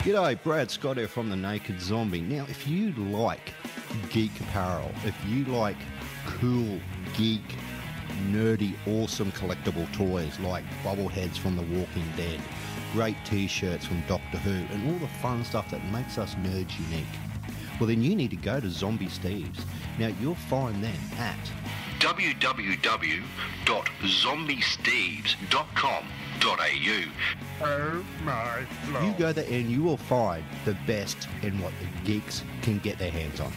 G'day, Brad Scott here from The Naked Zombie. Now, if you like geek apparel, if you like cool, geek, nerdy, awesome collectible toys like bobbleheads from The Walking Dead, great t-shirts from Doctor Who, and all the fun stuff that makes us nerds unique, well then you need to go to Zombie Steve's. Now, you'll find them at www.zombiesteves.com.au. Oh my God. You go there and you will find the best in what the geeks can get their hands on.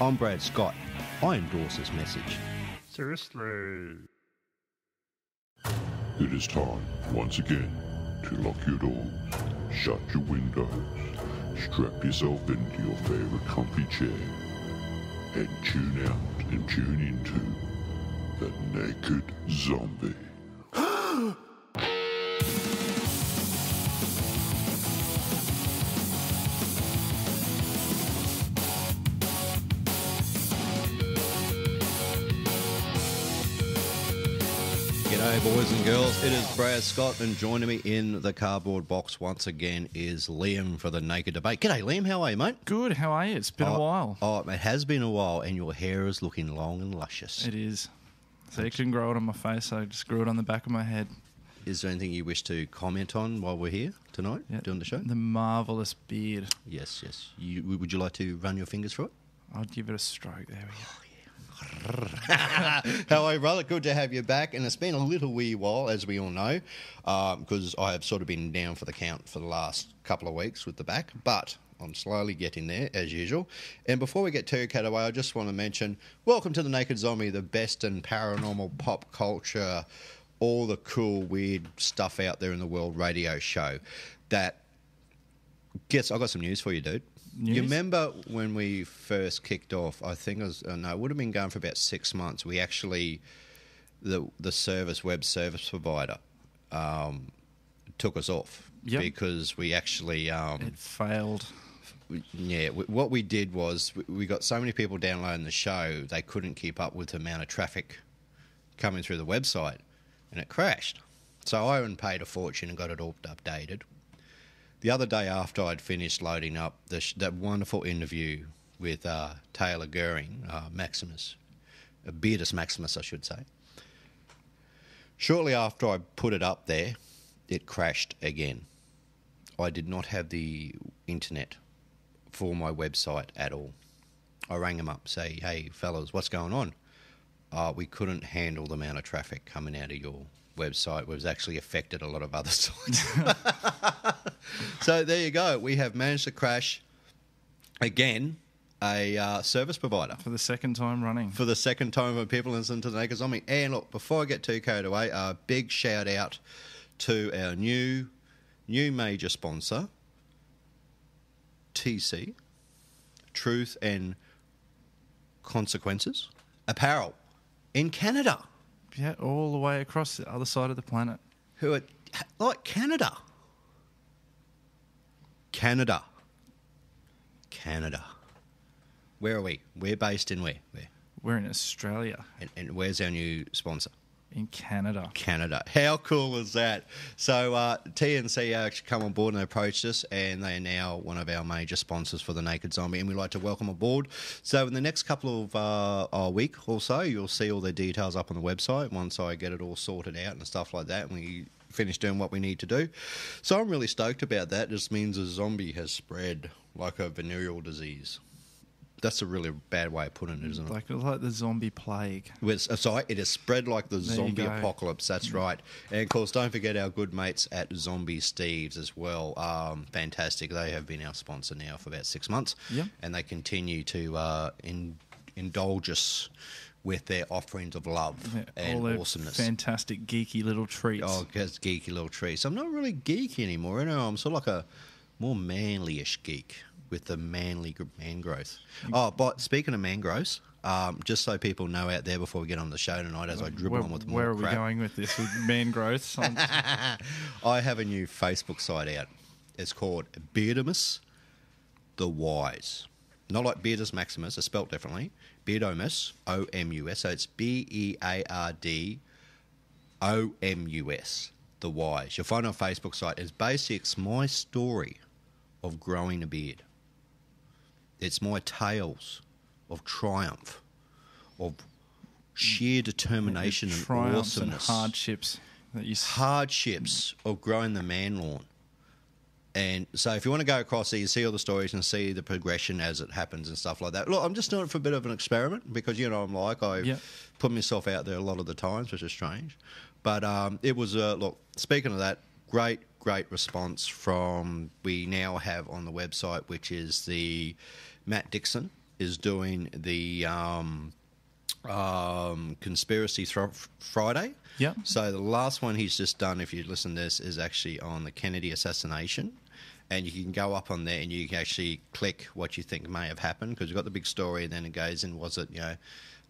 I'm Brad Scott. I endorse this message. Seriously. It is time, once again, to lock your doors, shut your windows, strap yourself into your favorite comfy chair, and tune out and tune into The Naked Zombie. G'day boys and girls, it is Brad Scott, and joining me in the cardboard box once again is Liam for the Naked Debate. G'day Liam, how are you, mate? Good, how are you? It's been a while. Oh, it has been a while, and your hair is looking long and luscious. It is. So you couldn't grow it on my face, so I just grew it on the back of my head. Is there anything you wish to comment on while we're here tonight, doing the show? The marvellous beard. Yes. Would you like to run your fingers through it? I'd give it a stroke. There we go. How are you, brother? Good to have you back. And it's been a little wee while, as we all know, because I have sort of been down for the count for the last couple of weeks with the back, but I'm slowly getting there, as usual. And before we get too carried away, I just want to mention, welcome to The Naked Zombie, the best in paranormal pop culture, all the cool, weird stuff out there in the world radio show that gets... I've got some news for you, dude. News? You remember when we first kicked off, I think it was, it would have been going for about 6 months, we actually, the web service provider, took us off. Yep. Because we actually... It failed. What we did was we got so many people downloading the show, they couldn't keep up with the amount of traffic coming through the website, and it crashed. So I went and paid a fortune and got it all updated. The other day after I'd finished loading up that wonderful interview with Taylor Goering, Maximus, Beardus Maximus, I should say. Shortly after I put it up there, it crashed again. I did not have the internet for my website at all. I rang him up, say, hey, fellas, what's going on? We couldn't handle the amount of traffic coming out of your website. It was actually affected a lot of other sites. So there you go. We have managed to crash again a service provider. For the second time running. For the second time when people listen to The Naked Zombie. And look, before I get too carried away, a big shout out to our new major sponsor, TC, Truth and Consequences Apparel in Canada. Yeah, all the way across the other side of the planet. Who are like Canada. Where are we? We're based in where? We're in Australia. And where's our new sponsor? In Canada. How cool is that? So TNC actually come on board and approached us, and they are now one of our major sponsors for The Naked Zombie, and we'd like to welcome aboard. So in the next couple of week or so, you'll see all the details up on the website once I get it all sorted out and stuff like that, and we finish doing what we need to do. So I'm really stoked about that. It just means a zombie has spread like a venereal disease. That's a really bad way of putting it, isn't it? Like the zombie plague. Sorry, it has spread like the There zombie you go. apocalypse. That's right. And, of course, don't forget our good mates at Zombie Steve's as well. Fantastic. They have been our sponsor now for about 6 months. Yep. And they continue to indulge us with their offerings of love and all their awesomeness. Fantastic, geeky little treats. Oh, it's geeky little treats. I'm not really geeky anymore. You know, I'm sort of like a more manly-ish geek with the man growth. Oh, but speaking of man growth, just so people know out there before we get on the show tonight, as I dribble on with more Where are crap, we going with this? With man growth? I have a new Facebook site out. It's called Beardamus the Wise. Not like Beardus Maximus, it's spelt differently. Beardamus, O-M-U-S. So it's B-E-A-R-D-O-M-U-S, the Wise. You'll find it on Facebook site. It's basically my story of growing a beard. It's my tales of triumph, of sheer determination and Triumphs and awesomeness. hardships that you Hardships of growing the man lawn. And so if you want to go across there, you see all the stories and see the progression as it happens and stuff like that. Look, I'm just doing it for a bit of an experiment because, you know, I put myself out there a lot of the times, which is strange. But it was, look, speaking of that, great response from, we now have on the website, which is the Matt Dixon is doing the Conspiracy Friday. Yeah. So the last one he's just done, if you listen to this, is actually on the Kennedy assassination. And you can go up on there and you can actually click what you think may have happened, because you've got the big story and then it goes in, was it, you know,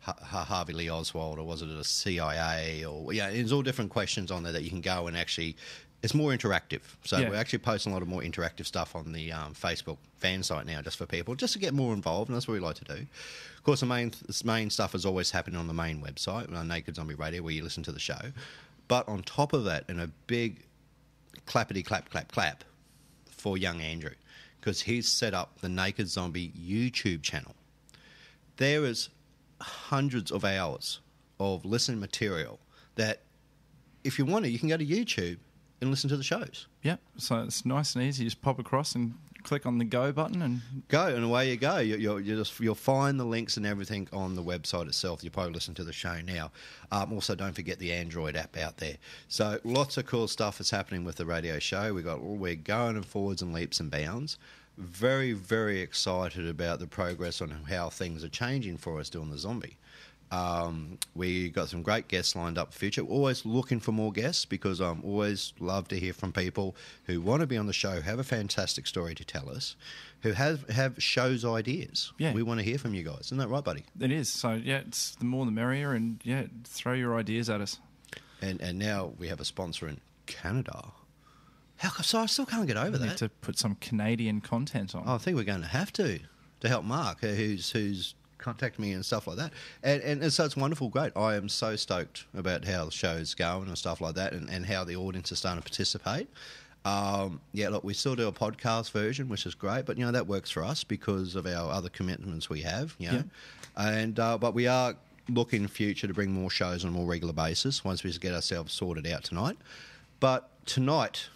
Harvey Lee Oswald, or was it a CIA, or, yeah, there's all different questions on there that you can go and actually, it's more interactive. So we're actually posting a lot of more interactive stuff on the Facebook fan site now, just for people, just to get more involved, and that's what we like to do. Of course, the main stuff is always happening on the main website, Naked Zombie Radio, where you listen to the show. But on top of that, and a big clappity clap for young Andrew, because he's set up the Naked Zombie YouTube channel. There is hundreds of hours of listening material that, if you want to, you can go to YouTube and listen to the shows. Yeah, so it's nice and easy. You just pop across and click on the go button and go, and away you go. You'll find the links and everything on the website itself. You'll probably listen to the show now. Also, don't forget the Android app out there. So lots of cool stuff is happening with the radio show. We're going in forwards and leaps and bounds. Very, very excited about the progress on how things are changing for us doing the zombie. We got some great guests lined up for the future. We're always looking for more guests, because I'm always love to hear from people who want to be on the show, have a fantastic story to tell us, who have shows ideas. Yeah. We want to hear from you guys. Isn't that right, buddy? it is. So, yeah, it's the more the merrier, and, yeah, throw your ideas at us. And now we have a sponsor in Canada. So I still can't get over We need that. to put some Canadian content on. I think we're going to have to help Mark, who's contact me and stuff like that, and so it's wonderful, great. I am so stoked about how the show's going and stuff like that, and how the audience is starting to participate. Look, we still do a podcast version, which is great, but, you know, that works for us because of our other commitments we have, you know. And but we are looking in future to bring more shows on a more regular basis once we get ourselves sorted out tonight. But tonight,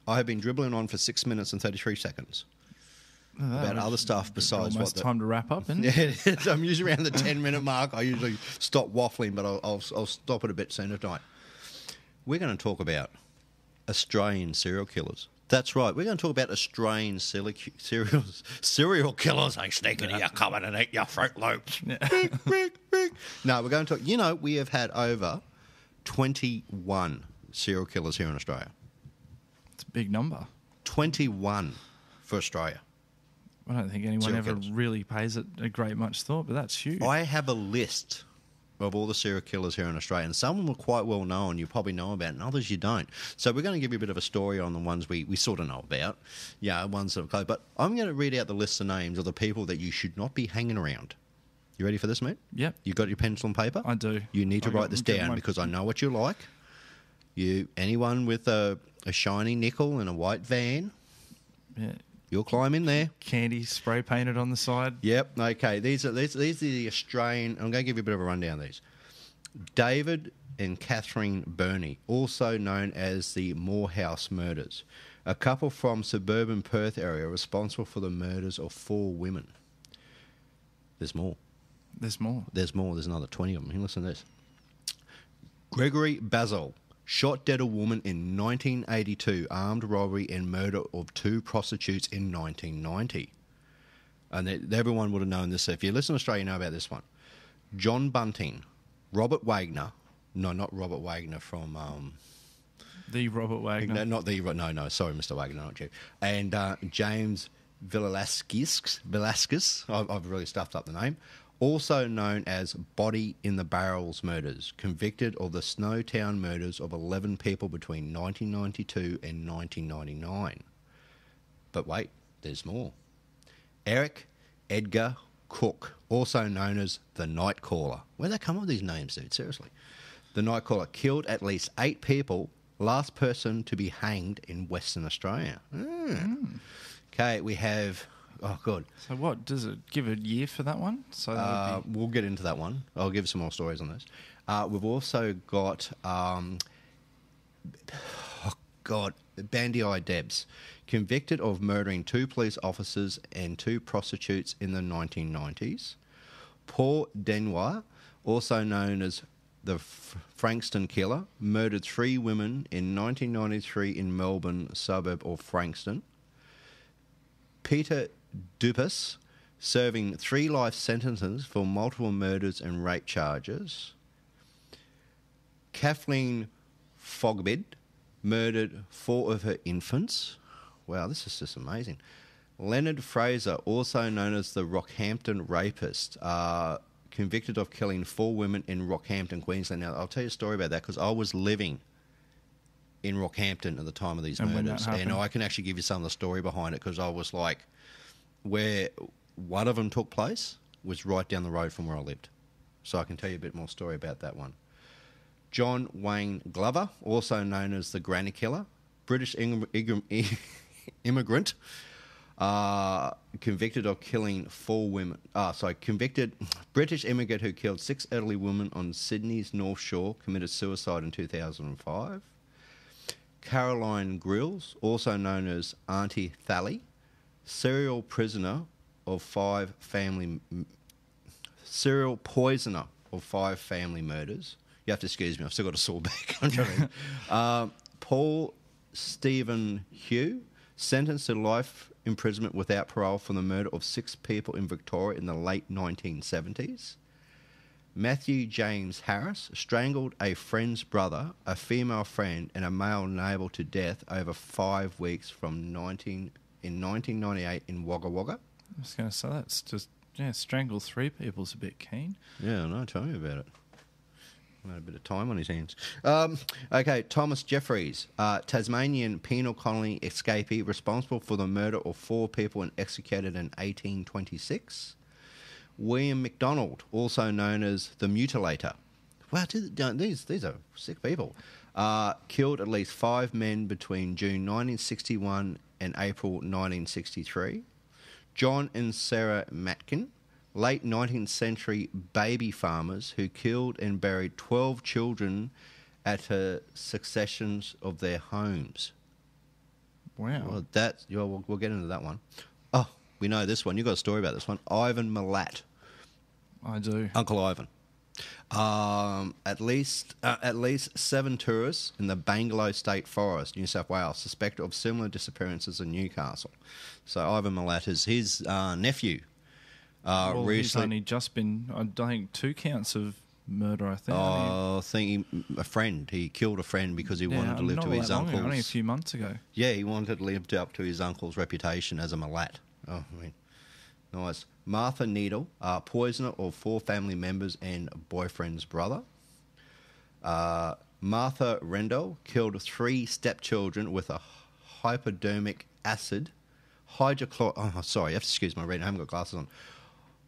I have been dribbling on for 6 minutes and 33 seconds. About other stuff besides almost time to wrap up, isn't it? Yeah, it is. I'm usually around the 10-minute mark. I usually stop waffling, but I'll stop it a bit sooner tonight. We're going to talk about Australian serial killers. That's right. We're going to talk about Australian serial killers. They sneak into your cupboard and eat your Fruit Loops. Yeah. No, we're going to talk. You know, we have had over 21 serial killers here in Australia. It's a big number. 21 for Australia. I don't think anyone Serial ever killers. really pays it a great much thought, but that's huge. I have a list of all the serial killers here in Australia, and some of them are quite well known, you probably know about, and others you don't. So we're going to give you a bit of a story on the ones we sort of know about, ones that are close. But I'm going to read out the list of names of the people that you should not be hanging around. You ready for this, mate? Yep. You got your pencil and paper? I do. You need to write this down, because I know what you like. Anyone with a shiny nickel and a white van, Yeah. you'll climb in there. Candy spray painted on the side. Yep. Okay. These are the Australian. I'm going to give you a bit of a rundown of these. David and Catherine Burney, also known as the Morehouse murders, a couple from suburban Perth area responsible for the murders of 4 women. There's more. There's more. There's more. There's another 20 of them. Here, listen to this. Gregory Basil shot dead a woman in 1982, armed robbery and murder of 2 prostitutes in 1990. And everyone would have known this. If you listen to Australia, you know about this one. John Bunting, Robert Wagner. No, not Robert Wagner from... The Robert Wagner. No, not the... No, sorry, Mr. Wagner, not you. And James Velasquez. I've really stuffed up the name. Also known as Body in the Barrels murders, convicted of the Snowtown murders of 11 people between 1992 and 1999. But wait, there's more. Eric Edgar Cook, also known as the Nightcaller. Where'd they come up with these names, dude? Seriously. The Nightcaller killed at least 8 people, last person to be hanged in Western Australia. Okay, we have... Oh, good. So what, does it give a year for that one? So that would be... We'll get into that one. I'll give some more stories on this. We've also got... Bandy Eye Debs, convicted of murdering 2 police officers and 2 prostitutes in the 1990s. Paul Denoir, also known as the Frankston Killer, murdered 3 women in 1993 in Melbourne suburb of Frankston. Peter Dupas, serving 3 life sentences for multiple murders and rape charges. Kathleen Fogbid murdered 4 of her infants. Wow, this is just amazing. Leonard Fraser, also known as the Rockhampton Rapist, convicted of killing 4 women in Rockhampton, Queensland. Now, I'll tell you a story about that because I was living in Rockhampton at the time of these murders. And I can actually give you some of the story behind it because I was like, where one of them took place was right down the road from where I lived. So I can tell you a bit more story about that one. John Wayne Glover, also known as the Granny Killer, British immigrant, convicted of killing 4 women. Convicted British immigrant who killed 6 elderly women on Sydney's North Shore, committed suicide in 2005. Caroline Grills, also known as Auntie Thally, serial poisoner of 5 family murders. You have to excuse me, I've still got a sore back. I'm trying to... Paul Stephen Hugh, sentenced to life imprisonment without parole for the murder of 6 people in Victoria in the late 1970s. Matthew James Harris strangled a friend's brother, a female friend, and a male neighbour to death over 5 weeks in 1998 in Wagga Wagga. I was going to say, that's just, strangle 3 people's a bit keen. Yeah, I know, tell me about it. Had a bit of time on his hands. Okay, Thomas Jeffries, Tasmanian penal colony escapee responsible for the murder of 4 people and executed in 1826. William MacDonald, also known as the Mutilator. Wow, these are sick people. Killed at least 5 men between June 1961 and April 1963. John and Sarah Matkin, late 19th century baby farmers who killed and buried 12 children at successions of their homes. Wow. Well, we'll get into that one. Oh, we know this one. You've got a story about this one. Ivan Milat. I do. Uncle Ivan. At least 7 tourists in the Bangalow State Forest, New South Wales, suspected of similar disappearances in Newcastle. So Ivan Milat is his nephew. He's only just been, I think, 2 counts of murder, I think. A friend. He killed a friend because he wanted to live to his uncle's... Only a few months ago. Yeah, he wanted to live up to his uncle's reputation as a Milat. Oh, I mean, nice. Martha Needle, poisoner of 4 family members and boyfriend's brother. Martha Rendell killed 3 stepchildren with a hypodermic acid. Sorry, you have to excuse my reading. I haven't got glasses on.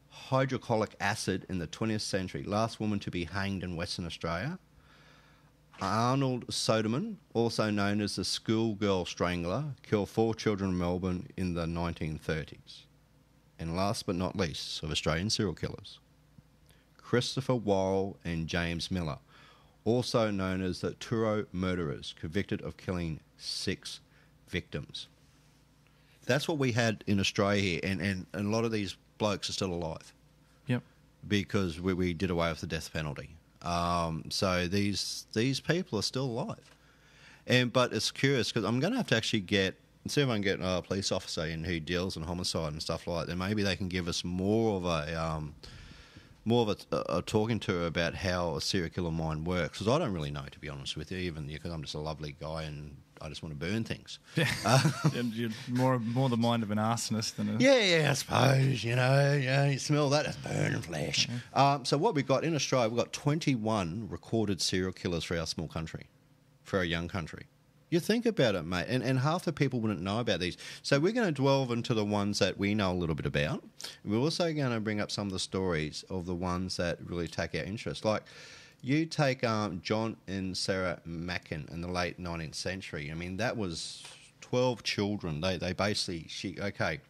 Hydrochloric acid in the 20th century. Last woman to be hanged in Western Australia. Arnold Soderman, also known as the schoolgirl strangler, killed 4 children in Melbourne in the 1930s. And last but not least, of Australian serial killers, Christopher Worrell and James Miller, also known as the Truro murderers, convicted of killing 6 victims. That's what we had in Australia here, and a lot of these blokes are still alive. Yep. Because we did away with the death penalty. So these people are still alive. But it's curious, because I'm going to have to actually see if I can get a police officer in who deals in homicide and stuff like that. Then maybe they can give us more of a talking to about how a serial killer mind works. Because I don't really know, to be honest with you, even because I'm just a lovely guy and I just want to burn things. Yeah. You're more the mind of an arsonist than a... Yeah, I suppose, you smell that as burning flesh. Yeah. So what we've got in Australia, we've got 21 recorded serial killers for our small country, for our young country. You think about it, mate, and half the people wouldn't know about these. So we're going to delve into the ones that we know a little bit about. We're also going to bring up some of the stories of the ones that really take our interest. Like, you take John and Sarah Mackin in the late 19th century. I mean, that was 12 children. They basically... Okay.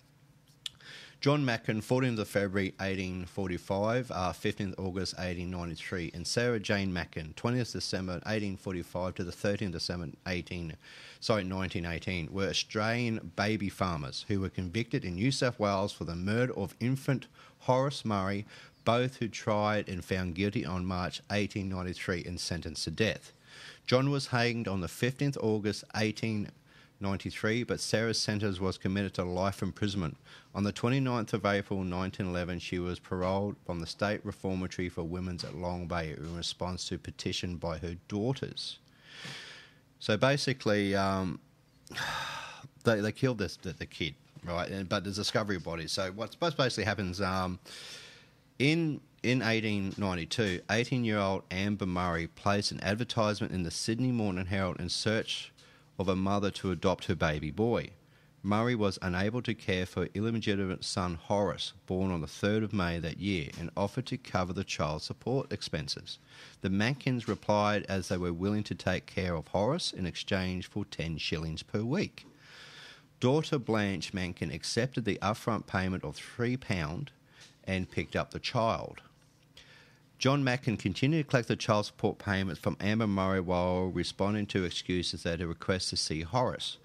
John Mackin, 14th of February 1845, 15th August 1893, and Sarah Jane Mackin, 20th December 1845 to the 13th December 1918, were Australian baby farmers who were convicted in New South Wales for the murder of infant Horace Murray, both who tried and found guilty on March 1893 and sentenced to death. John was hanged on the 15th August 1893, but Sarah's sentence was committed to life imprisonment. On the 29th of April 1911, she was paroled from the State Reformatory for Women's at Long Bay in response to a petition by her daughters. So basically, they killed the kid, right? But there's discovery bodies. So what basically happens in 1892, 18-year-old Amber Murray placed an advertisement in the Sydney Morning Herald in search of a mother to adopt her baby boy. Murray was unable to care for her illegitimate son Horace, born on the 3rd of May that year, and offered to cover the child's support expenses. The Mankins replied as they were willing to take care of Horace in exchange for 10 shillings per week. Daughter Blanche Mankin accepted the upfront payment of £3 and picked up the child. John Mackin continued to collect the child support payments from Amber Murray while responding to excuses at her request to see Horace.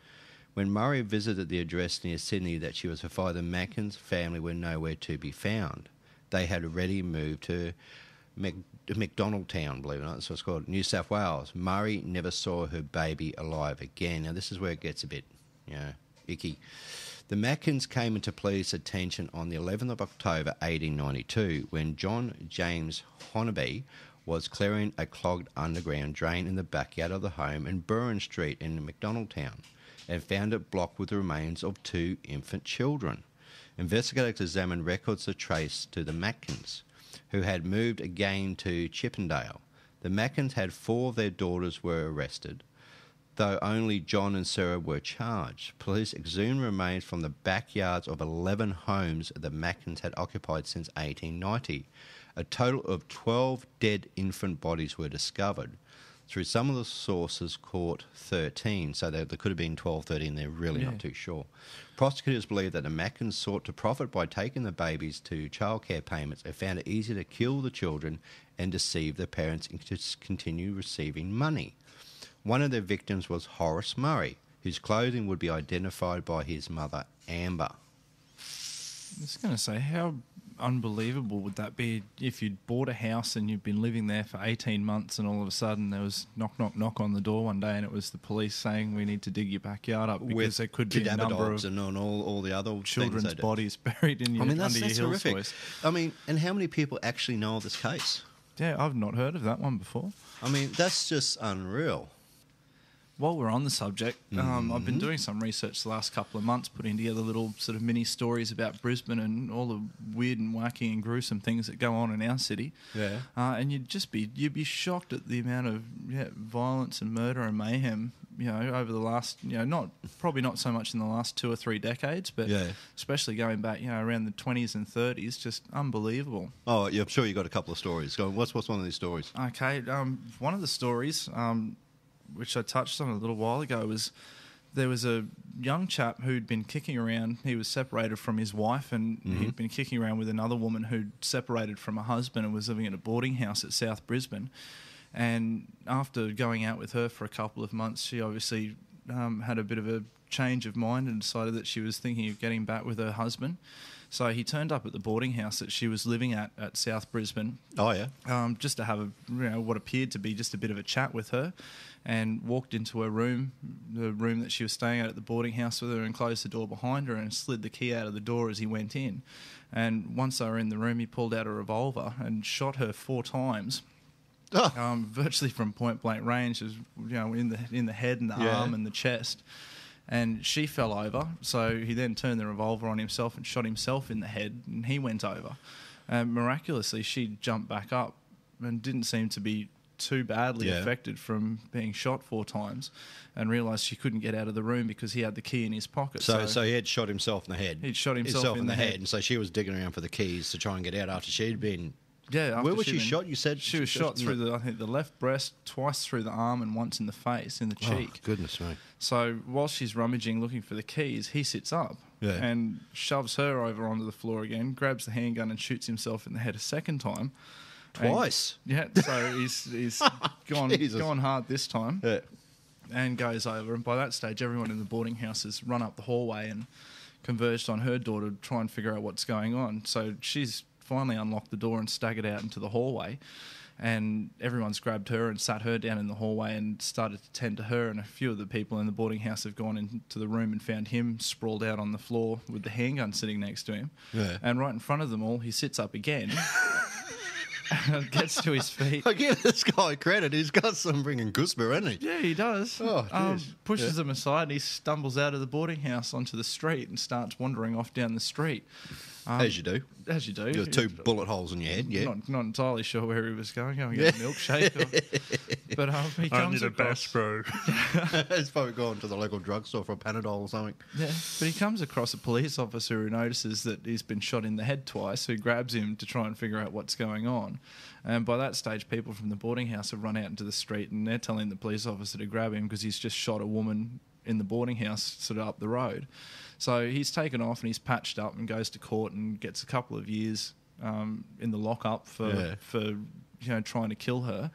When Murray visited the address near Sydney that she was provided, the Mackin's family were nowhere to be found. They had already moved to McDonaldtown, believe it or not, that's what it's called, New South Wales. Murray never saw her baby alive again. Now, this is where it gets a bit, icky. The Mackins came into police attention on the 11th of October 1892 when John James Hornaby was clearing a clogged underground drain in the backyard of the home in Burren Street in McDonaldtown and found it blocked with the remains of 2 infant children. Investigators examined records to trace to the Mackins, who had moved again to Chippendale. The Mackins had 4 of their daughters were arrested, though only John and Sarah were charged. Police exhumed remains from the backyards of 11 homes the Mackins had occupied since 1890. A total of 12 dead infant bodies were discovered. Through some of the sources, caught 13, so there could have been 12, 13, they're really not too sure. Prosecutors believe that the Mackins sought to profit by taking the babies to childcare payments and found it easy to kill the children and deceive the parents into continue receiving money. One of their victims was Horace Murray, whose clothing would be identified by his mother, Amber. I was going to say, how unbelievable would that be if you'd bought a house and you'd been living there for 18 months and all of a sudden there was knock, knock, knock on the door one day and it was the police saying we need to dig your backyard up because there could be a number of and all the other children's bodies buried in your, under your hill soils. I mean, and how many people actually know of this case? Yeah, I've not heard of that one before. I mean, that's just unreal. While we're on the subject, I've been doing some research the last couple of months, putting together little sort of mini stories about Brisbane and all the weird and wacky and gruesome things that go on in our city. Yeah. And you'd be shocked at the amount of violence and murder and mayhem, over the last, probably not so much in the last 2 or 3 decades, but especially going back, around the 20s and 30s, just unbelievable. Oh, yeah, I'm sure you got a couple of stories. What's one of these stories? Okay, one of the stories, which I touched on a little while ago, was there was a young chap who'd been kicking around. He was separated from his wife and he'd been kicking around with another woman who'd separated from her husband and was living in a boarding house at South Brisbane. And after going out with her for a couple of months, she obviously had a bit of a change of mind and decided that she was thinking of getting back with her husband. So he turned up at the boarding house that she was living at South Brisbane. Oh, yeah. Just to have what appeared to be just a bit of a chat with her, and walked into her room, the room that she was staying at the boarding house with her, and closed the door behind her and slid the key out of the door as he went in. And once they were in the room, he pulled out a revolver and shot her 4 times. Oh. Virtually from point blank range, in the head and the arm and the chest. And she fell over, so he then turned the revolver on himself and shot himself in the head, and he went over. Miraculously, she jumped back up and didn't seem to be too badly affected from being shot 4 times, and realised she couldn't get out of the room because he had the key in his pocket. So he had shot himself in the head. He'd shot himself in the head. And so she was digging around for the keys to try and get out after she'd been Yeah. After Where was she'd she been- shot? You said She was shot through the left breast, twice through the arm, and once in the face, in the cheek. Oh, goodness me. So while she's rummaging looking for the keys, he sits up and shoves her over onto the floor again, grabs the handgun and shoots himself in the head a second time. Twice? So he's gone hard this time. Yeah. And goes over. And by that stage, everyone in the boarding house has run up the hallway and converged on her door to try and figure out what's going on. So she's finally unlocked the door and staggered out into the hallway. And everyone's grabbed her and sat her down in the hallway and started to tend to her. And a few of the people in the boarding house have gone into the room and found him sprawled out on the floor with the handgun sitting next to him. Yeah. And right in front of them all, he sits up again. Gets to his feet. I give this guy credit. He's got some bringing gooseberry, hasn't he? Yeah, he does. Oh, jeez. Pushes him aside and he stumbles out of the boarding house onto the street and starts wandering off down the street. As you do. As you do. You got 2 bullet holes in your head, yeah. Not entirely sure where he was going to get a milkshake. But he I comes need a across... bass, bro. He's probably gone to the local drugstore for a Panadol or something. Yeah, but he comes across a police officer who notices that he's been shot in the head twice, who grabs him to try and figure out what's going on. And by that stage, people from the boarding house have run out into the street and they're telling the police officer to grab him because he's just shot a woman in the boarding house sort of up the road. So he's taken off and he's patched up and goes to court and gets a couple of years in the lockup for trying to kill her.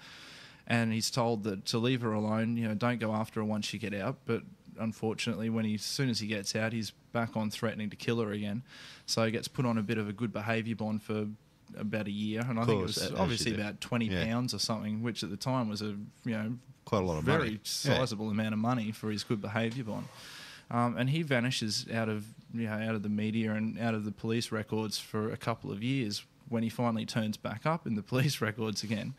And he's told that to leave her alone, don't go after her once you get out. But unfortunately, as soon as he gets out, he's back on threatening to kill her again. So he gets put on a bit of a good behaviour bond for about a year, and I think it was obviously about £20 or something, which at the time was a quite a lot of very money. sizable amount of money for his good behaviour bond. And he vanishes out of the media and out of the police records for a couple of years when he finally turns back up in the police records again.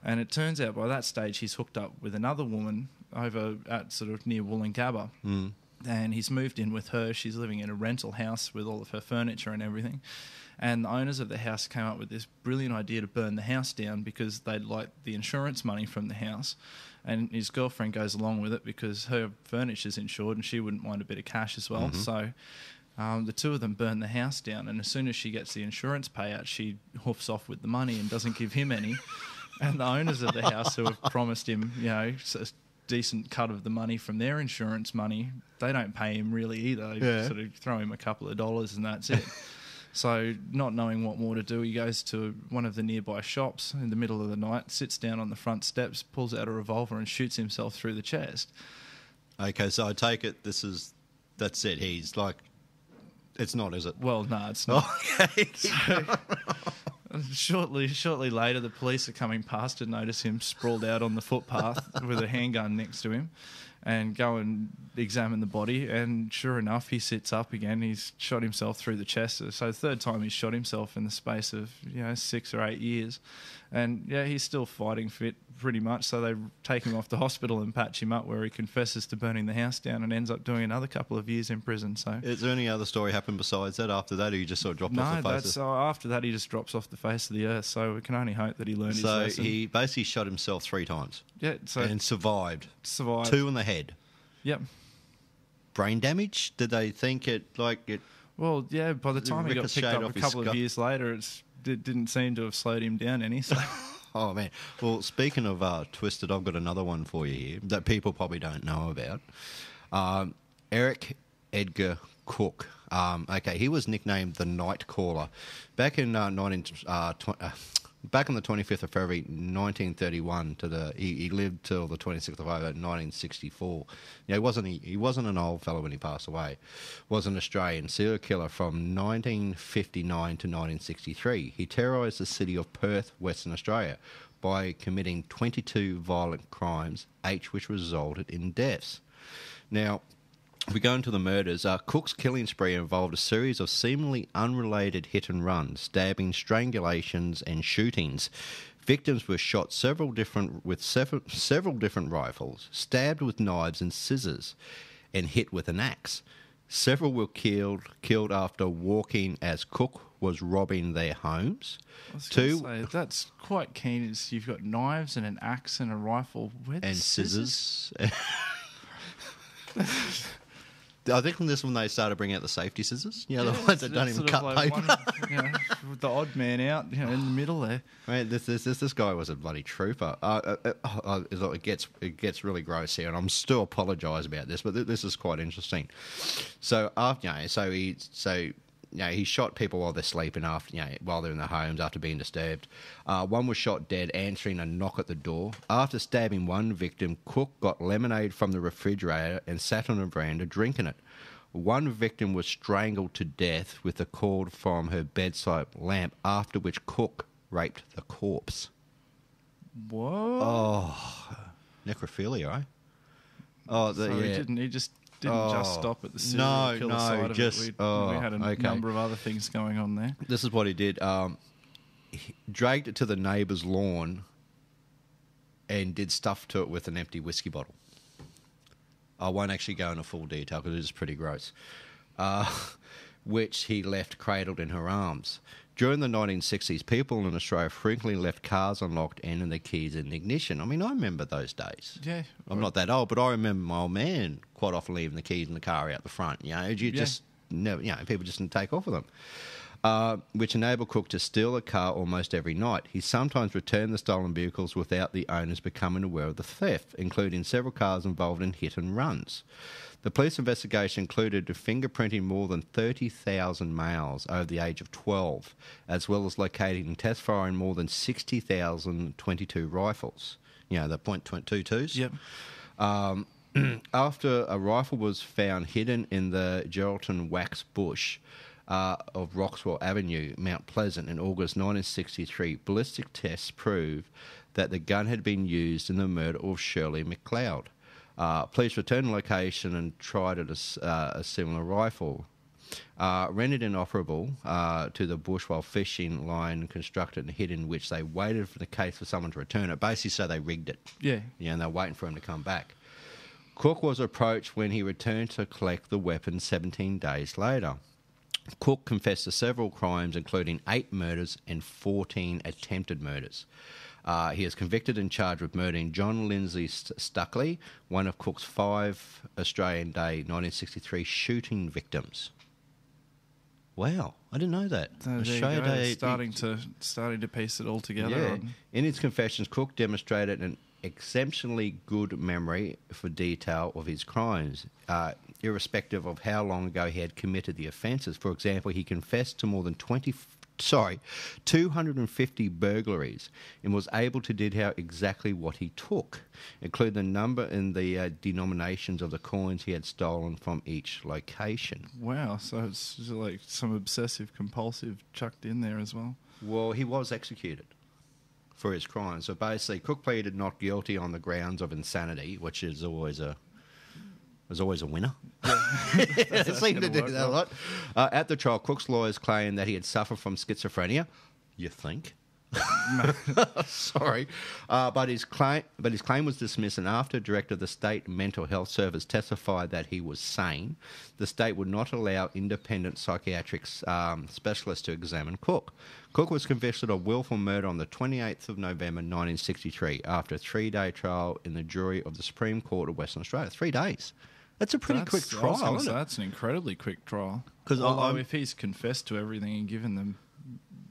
And it turns out by that stage he's hooked up with another woman over at sort of near Wollongabba. Mm. And he's moved in with her. She's living in a rental house with all of her furniture and everything. And the owners of the house came up with this brilliant idea to burn the house down because they'd like the insurance money from the house. And his girlfriend goes along with it because her furniture's insured and she wouldn't mind a bit of cash as well. So the two of them burn the house down. And as soon as she gets the insurance payout, she hoofs off with the money and doesn't give him any. And the owners of the house who have promised him, a decent cut of the money from their insurance money, they don't pay him really either. They sort of throw him a couple of dollars and that's it. So not knowing what more to do, he goes to one of the nearby shops in the middle of the night, sits down on the front steps, pulls out a revolver and shoots himself through the chest. Okay, so I take it that's it. He's like, it's not, is it? Well, no, it's not. Okay. Shortly later, the police are coming past and notice him sprawled out on the footpath with a handgun next to him and go and examine the body. And sure enough, he sits up again. He's shot himself through the chest. So the third time he's shot himself in the space of 6 or 8 years. And he's still fighting fit pretty much. So they take him off to hospital and patch him up where he confesses to burning the house down and ends up doing another couple of years in prison. So is there any other story happened besides that after that, or you just sort of dropped off the face? No, after that he just drops off the face of the earth. So we can only hope that he learned his lesson. So he basically shot himself 3 times. Yeah, and survived. 2 in the head. Yep. Brain damage? Did they think it? Well, yeah. By the time he got picked up a couple of years later, it didn't seem to have slowed him down any. So. Oh man. Well, speaking of twisted, I've got another one for you here that people probably don't know about. Eric Edgar Cook. Okay, he was nicknamed the Night Caller back in back on the 25th of February 1931 he lived till the 26th of October 1964. He wasn't an old fellow when he passed away. Was an Australian serial killer from 1959 to 1963. He terrorised the city of Perth, Western Australia, by committing 22 violent crimes, 8 which resulted in deaths. Now, if we go into the murders, Cook's killing spree involved a series of seemingly unrelated hit-and-runs, stabbing, strangulations and shootings. Victims were shot with several different rifles, stabbed with knives and scissors, and hit with an axe. Several were killed after walking as Cook was robbing their homes. That's quite keen. Is you've got knives and an axe and a rifle. And scissors. I think this is when they started bringing out the safety scissors. You know, the ones that don't even cut paper. With the odd man out, in the middle there. Man, this guy was a bloody trooper. It gets really gross here, and I'm still apologise about this, but this is quite interesting. So he shot people while they're sleeping while they're in their homes after being disturbed. One was shot dead answering a knock at the door. After stabbing one victim, Cook got lemonade from the refrigerator and sat on a veranda drinking it. One victim was strangled to death with a cord from her bedside lamp, after which Cook raped the corpse. What? Oh, necrophilia, eh? Oh, he just didn't just stop at the serial killer side of it. We had a number of other things going on there. This is what he did. He dragged it to the neighbour's lawn and did stuff to it with an empty whiskey bottle. I won't actually go into full detail because it is pretty gross. Which he left cradled in her arms. During the 1960s, people in Australia frequently left cars unlocked and their keys in the ignition. I mean, I remember those days. Yeah. I'm not that old, but I remember my old man quite often leaving the keys in the car out the front. Just never, people just didn't take off with them. Which enabled Cook to steal a car almost every night. He sometimes returned the stolen vehicles without the owners becoming aware of the theft, including several cars involved in hit and runs. The police investigation included fingerprinting more than 30,000 males over the age of 12, as well as locating and test firing more than 60,000 .22 rifles. The .22s. Yep. After a rifle was found hidden in the Geraldton Wax Bush of Roxwell Avenue, Mount Pleasant, in August 1963, ballistic tests proved that the gun had been used in the murder of Shirley McLeod. Police returned the location and tried a similar rifle. Rendered inoperable to the bush while fishing line constructed and hidden, which they waited for the case for someone to return it, basically so they rigged it. Yeah. And they're waiting for him to come back. Cook was approached when he returned to collect the weapon 17 days later. Cook confessed to several crimes, including 8 murders and 14 attempted murders. He is convicted and charged with murdering John Lindsay Stuckley, one of Cook's 5 Australian Day 1963 shooting victims. Wow, I didn't know that. So Australia Day, starting to piece it all together. Yeah. In his confessions, Cook demonstrated an exceptionally good memory for detail of his crimes, irrespective of how long ago he had committed the offences. For example, he confessed to more than 250 burglaries and was able to detail exactly what he took, including the number and the denominations of the coins he had stolen from each location. Wow, so it's like some obsessive compulsive chucked in there as well. Well, he was executed for his crimes. So basically, Cook pleaded not guilty on the grounds of insanity, which is always a winner. It seemed to do that a lot. At the trial, Cook's lawyers claimed that he had suffered from schizophrenia. You think? Sorry. But his claim was dismissed, and after director of the State Mental Health Service testified that he was sane, the state would not allow independent psychiatric specialists to examine Cook. Cook was convicted of willful murder on the 28th of November 1963 after a 3-day trial in the jury of the Supreme Court of Western Australia. 3 days. That's a pretty quick trial, isn't it? That's an incredibly quick trial. Because if he's confessed to everything and given them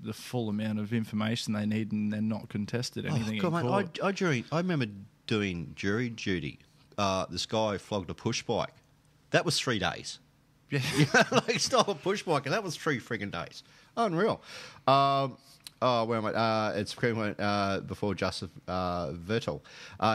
the full amount of information they need and they're not contested anything in court. I remember doing jury duty. This guy flogged a push bike. That was 3 days. Yeah. Like stole a push bike, and that was 3 friggin' days. Unreal. Where am I? It's before Justice Vertel.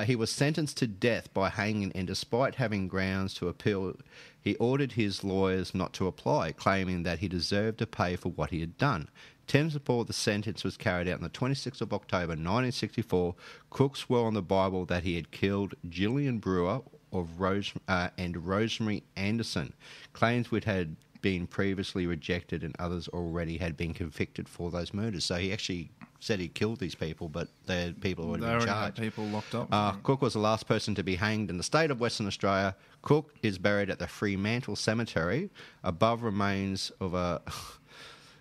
He was sentenced to death by hanging, and despite having grounds to appeal, he ordered his lawyers not to apply, claiming that he deserved to pay for what he had done. 10 before the sentence was carried out on the 26th of October 1964, Cook swore on the Bible that he had killed Gillian Brewer and Rosemary Anderson, claims which had been previously rejected and others already had been convicted for those murders. So he actually said he killed these people, but the people already been charged. Had people locked up. Cook was the last person to be hanged in the state of Western Australia. Cook is buried at the Fremantle Cemetery above remains of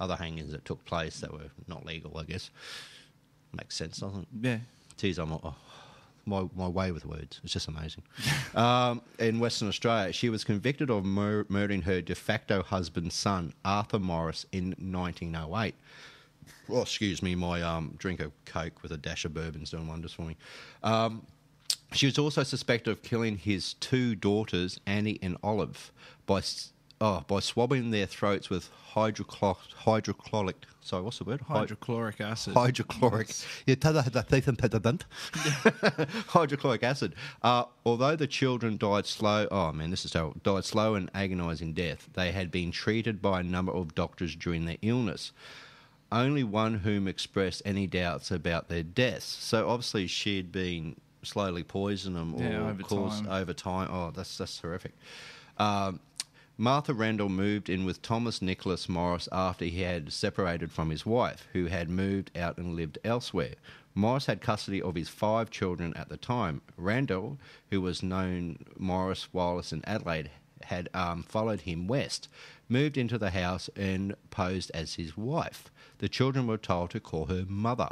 other hangings that took place that were not legal, I guess. Makes sense, doesn't it? Yeah. Geez, my way with words. It's just amazing. In Western Australia, she was convicted of murdering her de facto husband's son, Arthur Morris, in 1908. Well, excuse me, my drink of Coke with a dash of bourbon's doing wonders for me. She was also suspected of killing his two daughters, Annie and Olive, by swabbing their throats with hydrochloric. Sorry, what's the word? Hydrochloric acid. Hydrochloric. Hydrochloric acid. Although the children died slow. Oh man, this is terrible. Died slow and agonising death. They had been treated by a number of doctors during their illness. Only one whom expressed any doubts about their deaths. So obviously she'd been slowly poisoned them or caused over time. Oh, that's horrific. Martha Randall moved in with Thomas Nicholas Morris after he had separated from his wife, who had moved out and lived elsewhere. Morris had custody of his 5 children at the time. Randall, who was known Morris, Wallace and Adelaide, had followed him west, moved into the house and posed as his wife. The children were told to call her mother.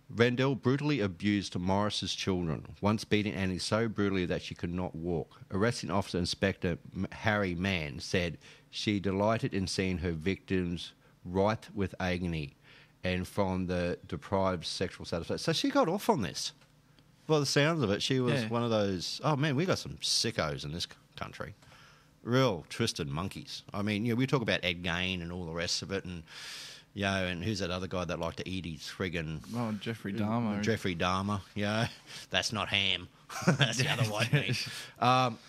Randall brutally abused Morris's children, once beating Annie so brutally that she could not walk. Arresting Officer Inspector Harry Mann said she delighted in seeing her victims writhe with agony and from the deprived sexual satisfaction. So she got off on this. By the sounds of it, she was one of those, oh man, we got some sickos in this country. Real twisted monkeys. I mean, we talk about Ed Gein and all the rest of it, and and who's that other guy that liked to eat his friggin'... Oh, Jeffrey Dahmer. Jeffrey Dahmer, that's not ham. That's the other white meat.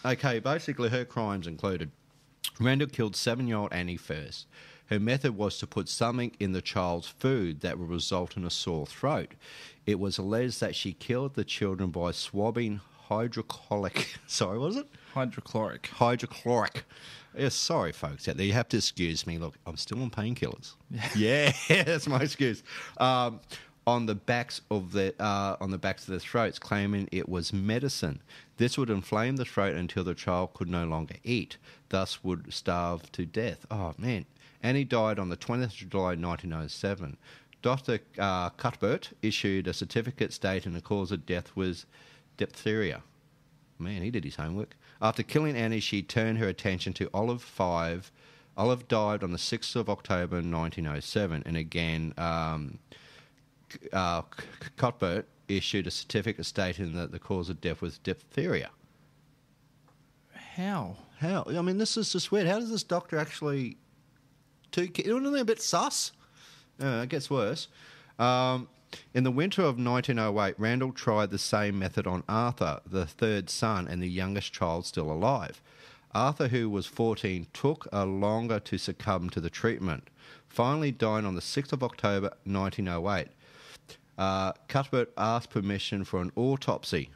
Okay, basically her crimes included... Randall killed 7-year-old Annie first. Her method was to put something in the child's food that would result in a sore throat. It was alleged that she killed the children by swabbing hydrochloric... Sorry, what was it? Hydrochloric. Hydrochloric. Yeah, sorry, folks out there. You have to excuse me. Look, I'm still on painkillers. Yeah, that's my excuse. On the backs of their throats, claiming it was medicine. This would inflame the throat until the child could no longer eat, thus would starve to death. Oh man! Annie died on the 20th of July 1907. Dr. Cuthbert issued a certificate stating the cause of death was diphtheria. Man, he did his homework. After killing Annie, she turned her attention to Olive 5. Olive died on the 6th of October 1907, and again, Cuthbert issued a certificate stating that the cause of death was diphtheria. How? I mean, this is just weird. How does this doctor actually... Isn't it a bit sus? It gets worse. In the winter of 1908, Randall tried the same method on Arthur, the third son and the youngest child still alive. Arthur, who was 14, took longer to succumb to the treatment. Finally dying on the 6th of October 1908. Cuthbert asked permission for an autopsy.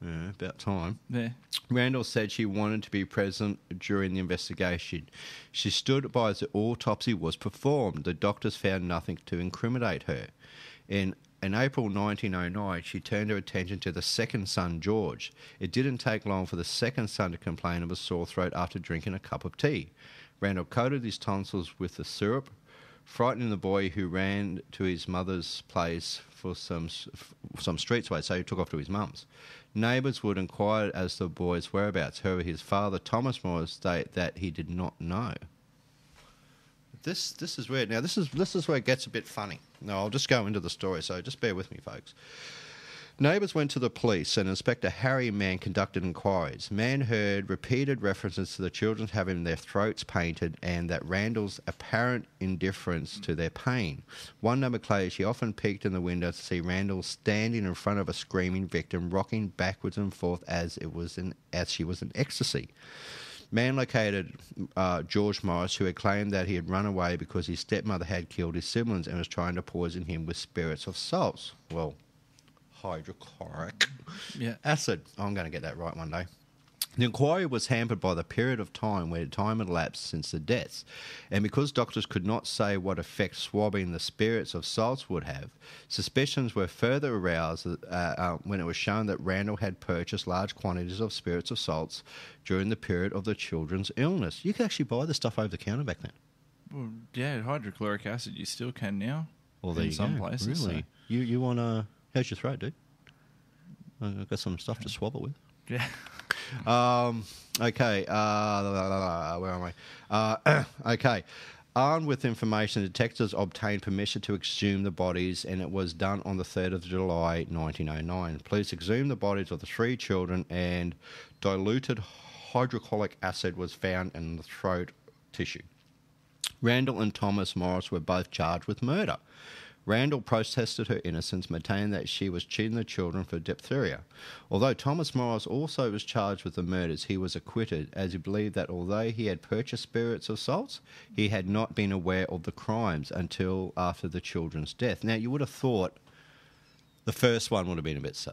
About time. Yeah. Randall said she wanted to be present during the investigation. She stood by as the autopsy was performed. The doctors found nothing to incriminate her. In April 1909, she turned her attention to the second son, George. It didn't take long for the second son to complain of a sore throat after drinking a cup of tea. Randall coated his tonsils with the syrup, frightening the boy, who ran to his mother's place for some streets away, so he took off to his mum's. Neighbours would inquire as to the boy's whereabouts. However, his father, Thomas Morris, stated that he did not know. This is weird. Now, this is where it gets a bit funny. Now, I'll just go into the story, so just bear with me, folks. Neighbours went to the police, and Inspector Harry Mann conducted inquiries. Mann heard repeated references to the children having their throats painted and that Randall's apparent indifference to their pain. One number claimed she often peeked in the window to see Randall standing in front of a screaming victim, rocking backwards and forth as she was in ecstasy. Mann located George Morris, who had claimed that he had run away because his stepmother had killed his siblings and was trying to poison him with spirits of salts. Well, hydrochloric acid. I'm going to get that right one day. The inquiry was hampered by the period of time where time had elapsed since the deaths, and because doctors could not say what effect swabbing the spirits of salts would have, suspicions were further aroused when it was shown that Randall had purchased large quantities of spirits of salts during the period of the children's illness. You could actually buy this stuff over the counter back then. Well, yeah, hydrochloric acid you still can now. Well, there in you some go. places. Really? You want to... How's your throat, dude? I've got some stuff to swab it with. So, yeah. Okay. Where am I? Okay. Armed with information, detectives obtained permission to exhume the bodies, and it was done on the 3rd of July, 1909. Police exhumed the bodies of the 3 children, and diluted hydrochloric acid was found in the throat tissue. Randall and Thomas Morris were both charged with murder. Randall protested her innocence, maintaining that she was cheating the children for diphtheria. Although Thomas Morris also was charged with the murders, he was acquitted, as he believed that although he had purchased spirits of salts, he had not been aware of the crimes until after the children's death. Now, you would have thought the first one would have been a bit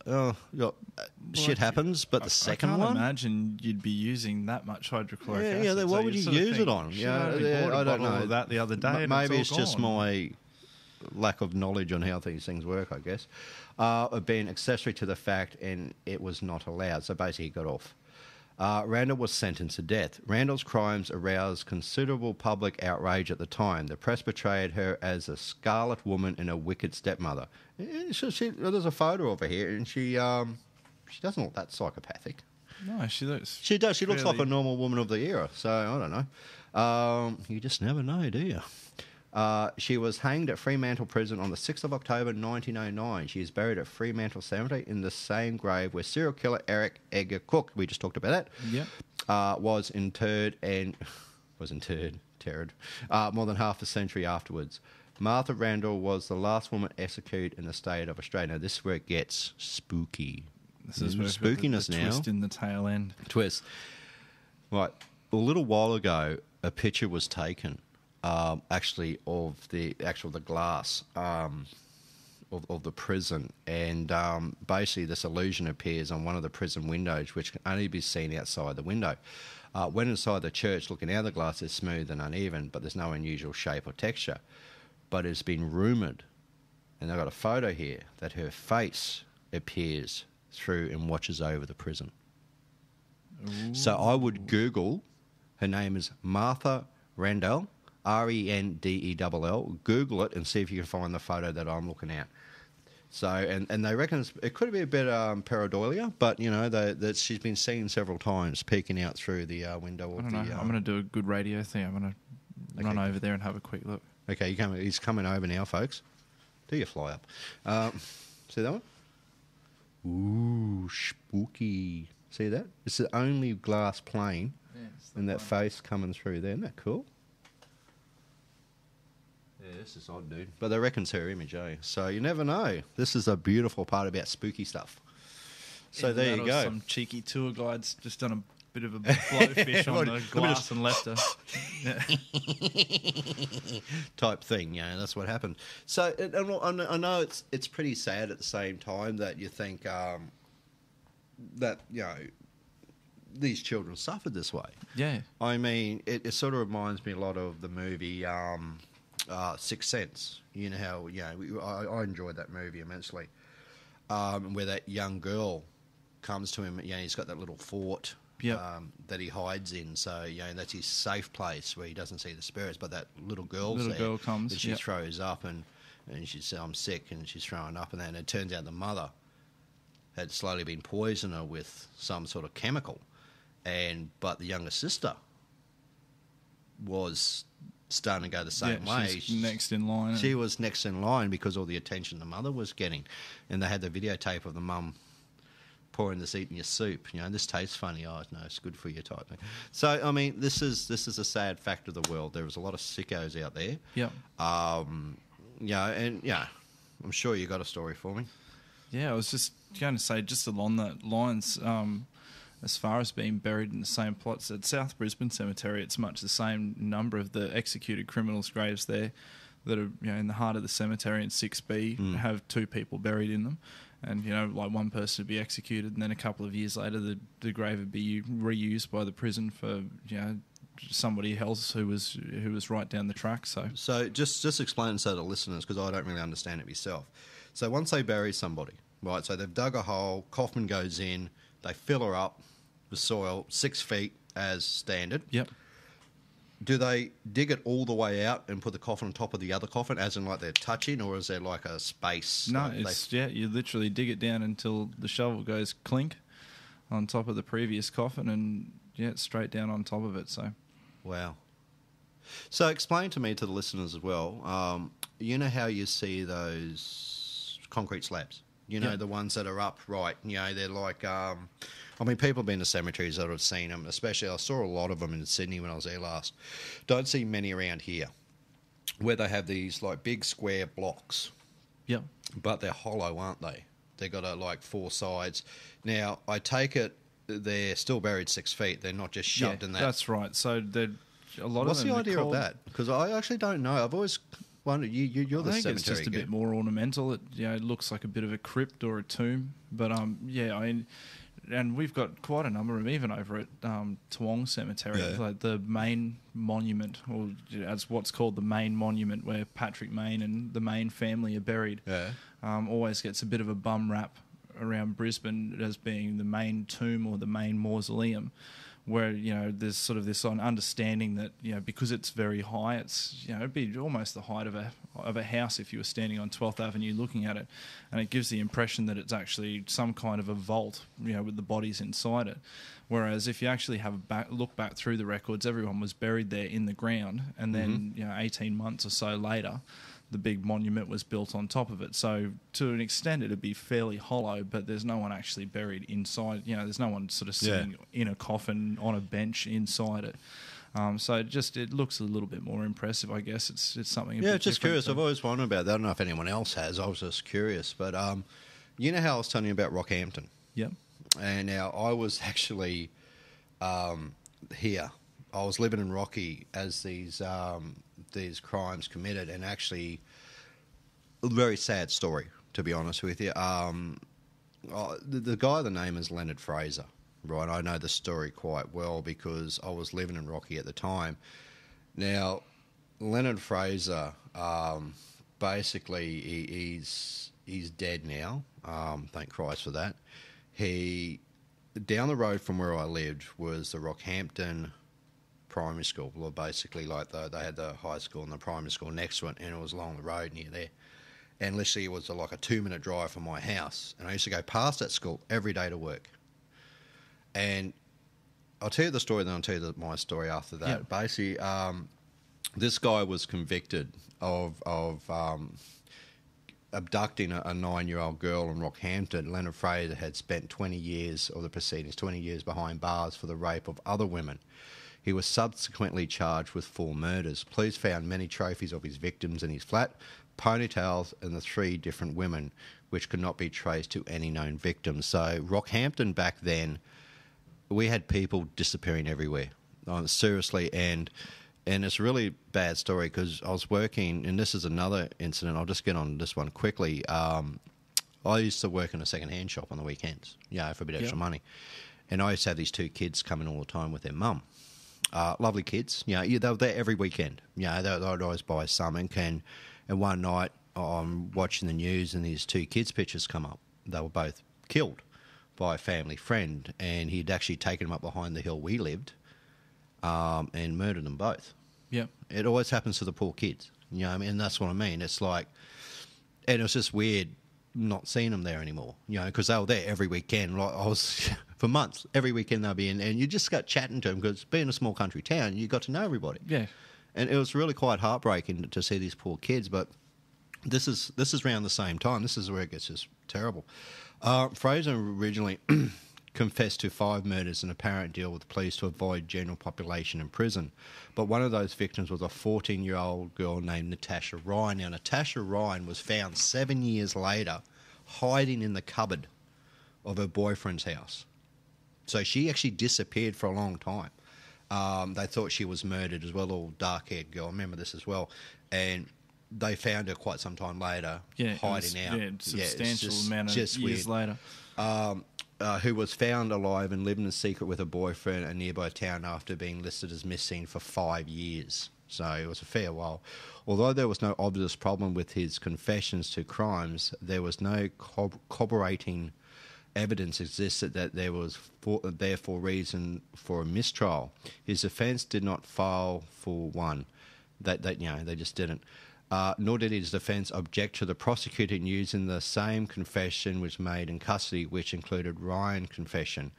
shit happens, but the second I one... can't imagine you'd be using that much hydrochloric acid. Yeah, then what would you use it on? Yeah, I don't know. That the other day. Maybe it's all just gone. my lack of knowledge on how these things work, I guess. Of being accessory to the fact, and it was not allowed. So basically, he got off. Randall was sentenced to death. Randall's crimes aroused considerable public outrage at the time. The press portrayed her as a scarlet woman and a wicked stepmother. There's a photo of her here, and she doesn't look that psychopathic. No, she looks. She does. She looks like a fairly- normal woman of the era. So I don't know. You just never know, do you? She was hanged at Fremantle Prison on the 6th of October 1909. She is buried at Fremantle Cemetery in the same grave where serial killer Eric Edgar Cook, we just talked about that, Yep. was interred more than half a century afterwards. Martha Randall was the last woman executed in the state of Australia. Now, this is where it gets spooky. This is where we've got spookiness the now. twist in the tail end. Twist. Right. A little while ago, a picture was taken, actually, of the glass of the prison, and basically this illusion appears on one of the prison windows, which can only be seen outside the window. When inside the church, looking out of the glass, is smooth and uneven, but there's no unusual shape or texture. But it's been rumoured, and I've got a photo here, that her face appears through and watches over the prison. Ooh. So I would Google, her name is Martha Randall, Rendell. Google it and see if you can find the photo that I'm looking at. So, and they reckon it could be a bit pareidolia, but, you know, that she's been seen several times peeking out through the window I of don't the... know. I'm going to do a good radio thing. I'm going to run over there and have a quick look. Okay, he's coming over now, folks. Do your fly up. See that one? Ooh, spooky. See that? It's the only glass plane and that face coming through there. Isn't that cool? Yeah, this is odd, dude. But they reckon's her image, eh? So you never know. This is a beautiful part about spooky stuff. So Either there that you or go. Some cheeky tour guides just done a bit of a blowfish on the glass and left her. Yeah. Type thing, you know, that's what happened. So I know it's pretty sad at the same time that you think that, you know, these children suffered this way. Yeah. I mean, it sort of reminds me a lot of the movie Sixth Sense. You know how, you know, I enjoyed that movie immensely, where that young girl comes to him. You know, he's got that little fort Yep. that he hides in. So, you know, that's his safe place where he doesn't see the spirits. But that little girl's Little there, girl comes, and she yep. throws up, and she says, "I'm sick," and she's throwing up, and then it turns out the mother had slowly been poisoned her with some sort of chemical, but the younger sister was starting to go the same way. She's next in line. She was next in line because all the attention the mother was getting, and they had the videotape of the mum pouring this, eating your soup. You know, this tastes funny. Oh no, it's good for you type thing. So I mean, this is a sad fact of the world. There was a lot of sickos out there. Yep. Yeah, and yeah, I'm sure you got a story for me. Yeah, I was just going to say, just along that lines, as far as being buried in the same plots at South Brisbane Cemetery, it's much the same number of the executed criminals' graves there that are, you know, in the heart of the cemetery in 6B have 2 people buried in them. And, you know, like one person would be executed, and then a couple of years later, the grave would be reused by the prison for, you know, somebody else who was right down the track. So just explain so to listeners, because I don't really understand it myself. So once they bury somebody, right? So they've dug a hole, coffin goes in, they fill her up with soil 6 feet as standard. Yep. do they dig it all the way out and put the coffin on top of the other coffin, as in like they're touching, or is there like a space? No, like you literally dig it down until the shovel goes clink on top of the previous coffin, and it's straight down on top of it. So, wow. So explain to me, to the listeners as well, you know how you see those concrete slabs? You know, the ones that are upright, they're like, people have been to cemeteries that have seen them, especially I saw a lot of them in Sydney when I was there last. Don't see many around here, where they have these like big square blocks. Yep. But they're hollow, aren't they? They got like four sides. Now, I take it they're still buried 6 feet. They're not just shoved in that. That's right. So a lot What's of them. the idea of that? Because I actually don't know. I've always wondered. You're the I think cemetery it's just a guy. bit more ornamental. It looks like a bit of a crypt or a tomb. But and we've got quite a number of them, even over at Toowong Cemetery, like the main monument, or as what's called the main monument, where Patrick Mayne and the Mayne family are buried. Yeah. Always gets a bit of a bum rap around Brisbane as being the main tomb or the main mausoleum, where there's sort of this understanding that because it's very high, it's it'd be almost the height of a house if you were standing on 12th Avenue looking at it, and it gives the impression that it's actually some kind of a vault, with the bodies inside it. Whereas if you actually have look back through the records, everyone was buried there in the ground, and then 18 months or so later, the big monument was built on top of it. So to an extent, it'd be fairly hollow, but there's no one actually buried inside. There's no one sort of sitting in a coffin on a bench inside it. So it looks a little bit more impressive, I guess. It's something. Just curious. I've always wondered about that. I don't know if anyone else has. I was just curious, but you know how I was telling you about Rockhampton? Yep. And now I was actually here. I was living in Rocky as these crimes committed, and actually a very sad story, to be honest with you. The guy, the name is Leonard Fraser, right? I know the story quite well because I was living in Rocky at the time. Now, Leonard Fraser, basically, he's dead now. Thank Christ for that. Down the road from where I lived was the Rockhampton primary school. Well, basically, like they had the high school and the primary school next to it, and it was along the road near there. And literally, it was like a 2-minute drive from my house. And I used to go past that school every day to work. And I'll tell you the story, then I'll tell you my story after that. Yep. Basically, this guy was convicted of abducting a 9-year-old girl in Rockhampton. Leonard Fraser had spent 20 years of the proceedings, 20 years behind bars for the rape of other women. He was subsequently charged with 4 murders. Police found many trophies of his victims in his flat, ponytails, and the 3 different women, which could not be traced to any known victims. So Rockhampton back then, we had people disappearing everywhere. Seriously, and it's a really bad story because I was working, and this is another incident. I'll just get on this one quickly. I used to work in a second-hand shop on the weekends, for a bit extra money. And I used to have these 2 kids coming all the time with their mum. Lovely kids. They were there every weekend. They'd always buy something. And one night I'm watching the news and these 2 kids' pictures come up. They were both killed by a family friend, and he'd actually taken them up behind the hill we lived and murdered them both. Yep. It always happens to the poor kids. And that's what I mean. It's like, and it was just weird not seeing them there anymore, because they were there every weekend. Like I was for months, every weekend they'll be in, and you just got chatting to them because being a small country town, you got to know everybody. Yeah. And it was really quite heartbreaking to see these poor kids, but this is around the same time. This is where it gets just terrible. Fraser originally confessed to 5 murders and apparent deal with the police to avoid general population in prison. But one of those victims was a 14-year-old girl named Natasha Ryan. Now, Natasha Ryan was found 7 years later hiding in the cupboard of her boyfriend's house. So she actually disappeared for a long time. They thought she was murdered as well, all dark-haired girl. I remember this as well. And they found her quite some time later hiding out. Yeah, substantial amount of years later. Who was found alive and living in secret with a boyfriend in a nearby town after being listed as missing for 5 years. So it was a fair while. Although there was no obvious problem with his confessions to crimes, there was no corroborating evidence existed that there was therefore reason for a mistrial. His defence did not file for one. They just didn't. Nor did his defence object to the prosecutor using the same confession was made in custody, which included Ryan's confession.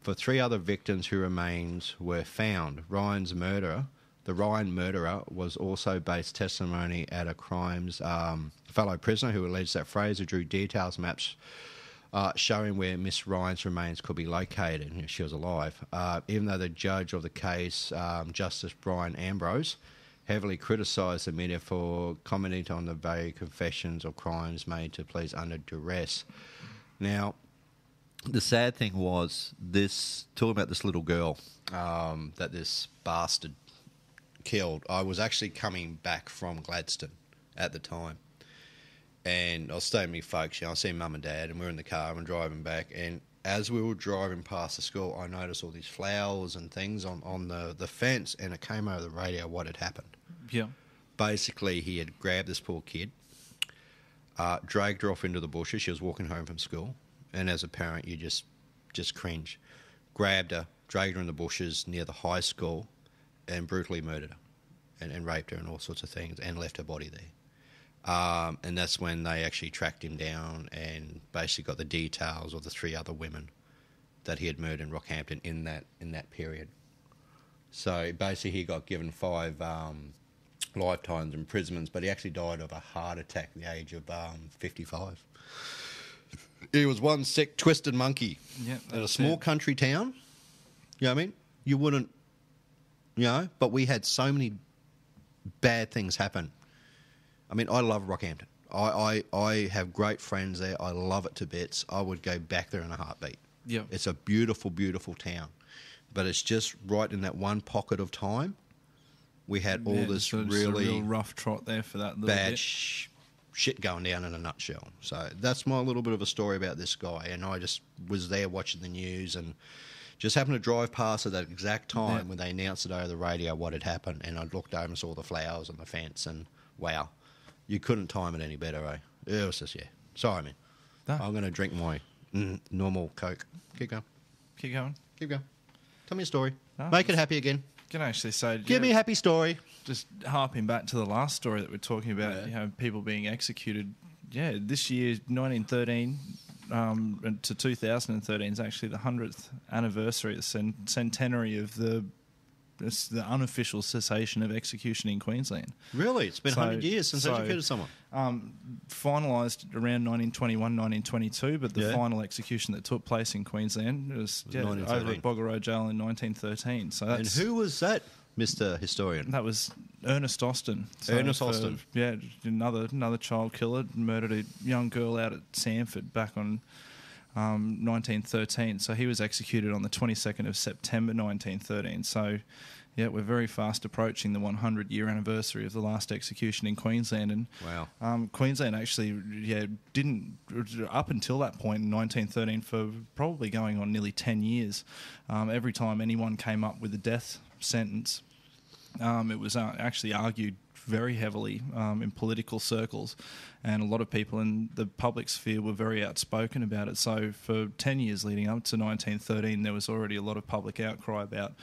For 3 other victims whose remains were found, the Ryan murderer was also based testimony at a crimes fellow prisoner who alleged that Fraser drew details maps showing where Miss Ryan's remains could be located. She was alive. Even though the judge of the case, Justice Brian Ambrose, heavily criticised the media for commenting on the very confessions of crimes made to police under duress. Now, the sad thing was talking about this little girl that this bastard killed. I was actually coming back from Gladstone at the time, and I was staying with my folks. I was seeing mum and dad, and we were in the car and driving back, and as we were driving past the school, I noticed all these flowers and things on the fence, and it came over the radio what had happened. Yeah. Basically, he had grabbed this poor kid, dragged her off into the bushes. She was walking home from school, and as a parent, you just cringe. Grabbed her, dragged her in the bushes near the high school, and brutally murdered her, and raped her and all sorts of things, and left her body there. And that's when they actually tracked him down and basically got the details of the 3 other women that he had murdered in Rockhampton in that period. So basically, he got given 5 lifetimes imprisonments, but he actually died of a heart attack at the age of 55. He was one sick, twisted monkey in a small country town. You know what I mean? You wouldn't, but we had so many bad things happen. I mean, I love Rockhampton. I have great friends there. I love it to bits. I would go back there in a heartbeat. Yeah. It's a beautiful, beautiful town. But it's just right in that one pocket of time, we had all this really a real rough trot there for that little bad bit. shit going down in a nutshell. So that's my little bit of a story about this guy. And I just was there watching the news and just happened to drive past at that exact time when they announced it over the radio what had happened. And I looked over and saw the flowers on the fence, and wow, you couldn't time it any better, eh? It was just, Sorry, man. No. I'm going to drink my normal Coke. Keep going. Keep going. Keep going. Tell me a story. No, Make it happy again. Can I actually say... Give me a happy story. Just harping back to the last story that we're talking about, people being executed. Yeah, this year, 1913 to 2013 is actually the 100th anniversary, the centenary of the unofficial cessation of execution in Queensland. Really? It's been 100 years since they executed someone? Finalised around 1921, 1922, but the final execution that took place in Queensland was over at Boggarrow Jail in 1913. So that's, and who was that, Mr. Historian? that was Ernest Austin. Ernest Austin. Yeah, another child killer, murdered a young girl out at Sanford back on 1913. So he was executed on the 22nd of September 1913. So, yeah, we're very fast approaching the 100-year anniversary of the last execution in Queensland. And wow. Queensland actually, didn't, up until that point in 1913, for probably going on nearly 10 years, every time anyone came up with a death sentence, it was actually argued very heavily in political circles, and a lot of people in the public sphere were very outspoken about it. So for 10 years leading up to 1913, there was already a lot of public outcry about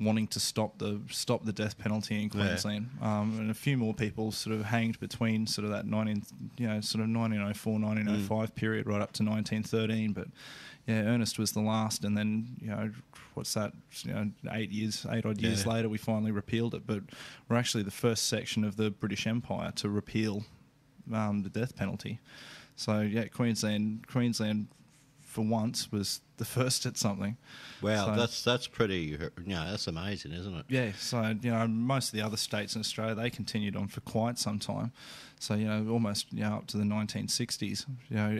wanting to stop the death penalty in Queensland, and a few more people sort of hanged between sort of that 1904, 1905 period right up to 1913. But Ernest was the last, and then what's that? 8 odd years later, we finally repealed it. But we're actually the first section of the British Empire to repeal the death penalty. So Queensland for once was the first at something. Wow, that's pretty. That's amazing, isn't it? Yeah. So most of the other states in Australia, they continued on for quite some time. So almost up to the 1960s,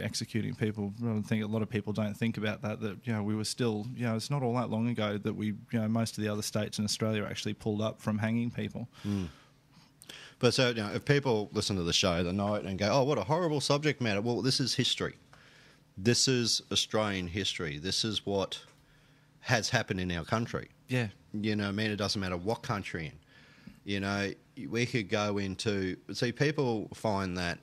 executing people. I think a lot of people don't think about that we were still it's not all that long ago that we most of the other states in Australia actually pulled up from hanging people. Mm. But so if people listen to the show, they know it and go, "Oh, what a horrible subject matter." Well, this is history. This is Australian history. This is what has happened in our country. Yeah. It doesn't matter what country in. We could go into... See, people find that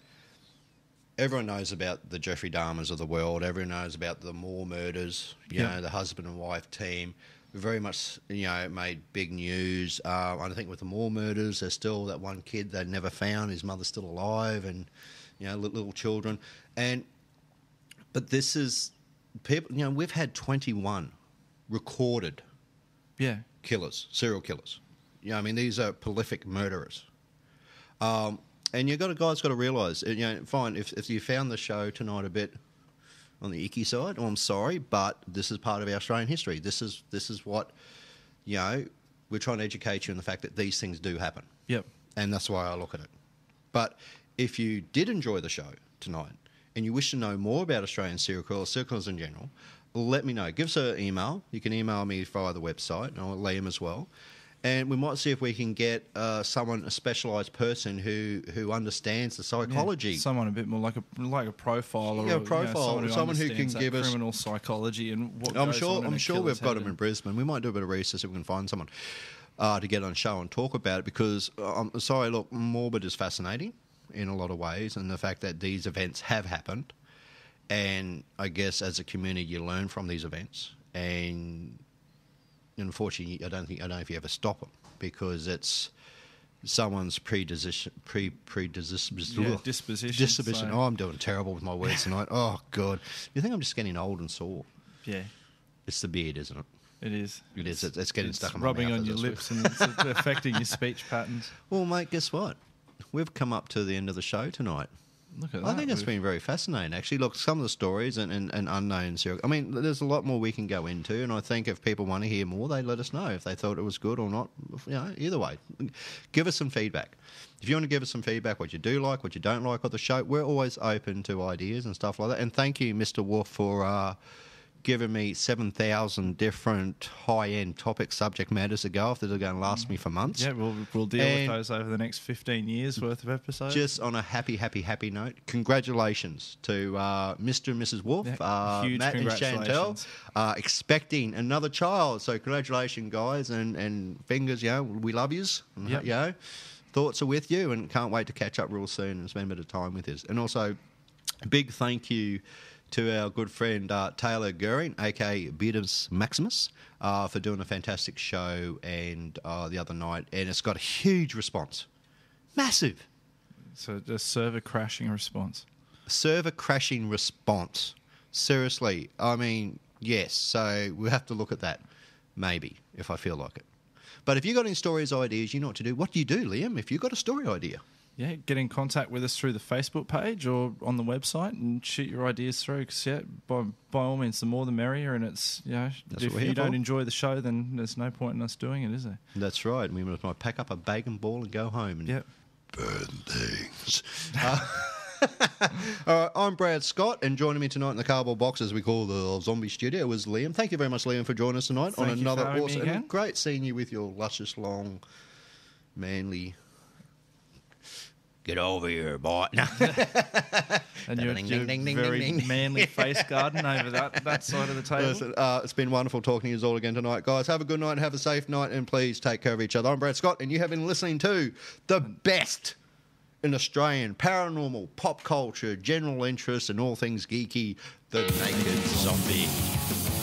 everyone knows about the Jeffrey Dahmers of the world. Everyone knows about the Moore murders, you know, the husband and wife team. Very much, you know, made big news. I think with the Moore murders, there's still that one kid they never found. His mother's still alive, and, you know, little children. But this is people. You know, we've had 21 recorded killers, serial killers. You know, I mean, these are prolific murderers. And guys got to realise, you know, fine, if you found the show tonight a bit on the icky side, I'm sorry, but this is part of our Australian history. This is what, you know, we're trying to educate you in the fact that these things do happen. Yep. And that's why I look at it. But if you did enjoy the show tonight and you wish to know more about Australian serial killers in general, let me know. Give us an email. You can email me via the website, and I'll Liam as well. And we might see if we can get a specialised person who understands the psychology. Yeah, someone a bit more like a profile, or a profile, you know, someone who can give us criminal psychology and what. I'm sure we've got them in Brisbane. We might do a bit of research if we can find someone to get on show and talk about it. Because I'm sorry, look, morbid is fascinating in a lot of ways, and the fact that these events have happened, and I guess as a community you learn from these events and. Unfortunately, I don't know if you ever stop them because it's someone's disposition. So. Oh, I'm doing terrible with my words tonight. Oh, God. You think I'm just getting old and sore? Yeah. It's the beard, isn't it? It is. It is. It's getting stuck in my mouth. Rubbing on your lips and it's affecting your speech patterns. Well, mate, guess what? We've come up to the end of the show tonight. Look at that. I think it's been very fascinating, actually. Look, some of the stories and unknown serial... I mean, there's a lot more we can go into, and I think if people want to hear more, they let us know if they thought it was good or not. You know, either way, give us some feedback. If you want to give us some feedback, what you do like, what you don't like of the show, we're always open to ideas and stuff like that. And thank you, Mr. Wolf, for giving me 7,000 different high-end topic subject matters to go off that are going to last me for months. Yeah, we'll deal with those over the next 15 years worth of episodes. Just on a happy note, congratulations to Mr. and Mrs. Wolf, huge Matt and congratulations. Chantel, expecting another child. So congratulations, guys, and fingers, you know, we love yous. And, Yep. you know, thoughts are with you, and can't wait to catch up real soon and spend a bit of time with you. And also, a big thank you to our good friend Taylor Goering, aka Beardus Maximus, for doing a fantastic show and the other night, and it's got a huge response, massive. So a server crashing response. Server crashing response. Seriously, I mean, yes. So we'll have to look at that, maybe, if I feel like it. But if you've got any stories, ideas, you know what to do. What do you do, Liam, if you've got a story idea? Yeah, get in contact with us through the Facebook page or on the website and shoot your ideas through. Because by all means, the more the merrier. And it's, you know, if you don't enjoy the show, then there's no point in us doing it, is there? That's right. We might pack up a bacon ball and go home and burn things. All right, I'm Brad Scott, and joining me tonight in the cardboard box, as we call the zombie studio, was Liam. Thank you very much, Liam, for joining us tonight on another awesome. And great seeing you with your luscious, long, manly. Get over here, boy. And your very manly face garden over that side of the table. Listen, it's been wonderful talking to you all again tonight, guys. Have a good night, have a safe night, and please take care of each other. I'm Brad Scott, and you have been listening to the best in Australian paranormal, pop culture, general interest, and all things geeky, The Naked Zombie.